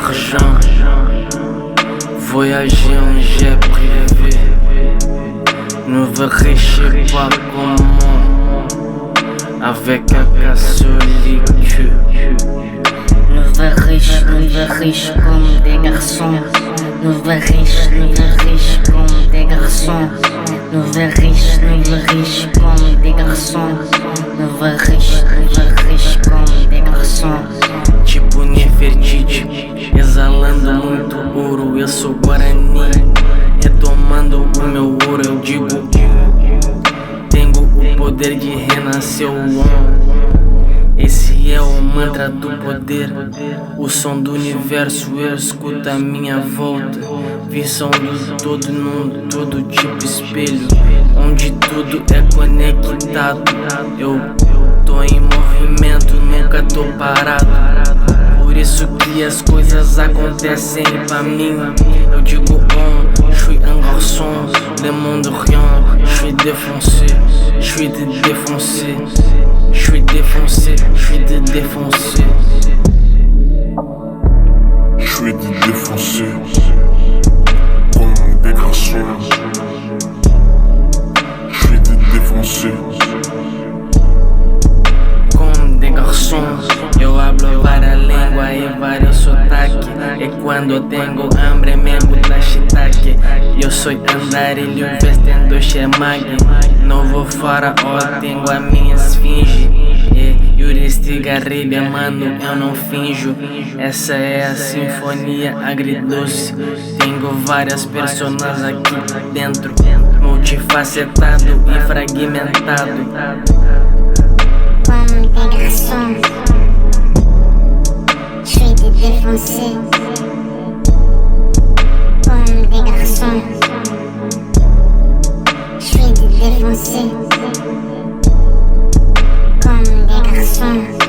d'argent. Voyager en jet privé, ne veux riche pas comment. Avec un cassolique. Nous riches comme des garçons. Nous riches comme des garçons. Nous riches comme des garçons. Nous riches comme des garçons. Tipo Nefertiti, exalando muito ouro. Eu sou Guarani, retomando o meu ouro. Eu digo, tenho o poder de renascer o homem. Esse é o mantra do poder, o som do universo. Eu escuto a minha volta, visão do todo mundo, todo tipo espelho, onde tudo é conectado. Eu tô em movimento, nunca tô parado. Por isso que as coisas acontecem pra mim. Eu digo on, je suis un garçon, le monde rien. Je suis défoncé, je suis défoncé. Je suis défoncé, je suis défoncé. Je suis défoncé comme des garçons. Je suis défoncé Como de garçom, eu hablo várias línguas e vários sotaques. E quando tenho hambre me gusta shiitake. Eu sou andarilho vestindo chemag. Novo faraó, tenho a minha esfinge. Yuri cigarrilha, mano, eu não finjo. Essa é a sinfonia agridoce. Tenho várias personas aqui dentro, multifacetado e fragmentado. Comme des garçons, je suis défoncé. Comme des garçons, je suis défoncé. Comme des garçons.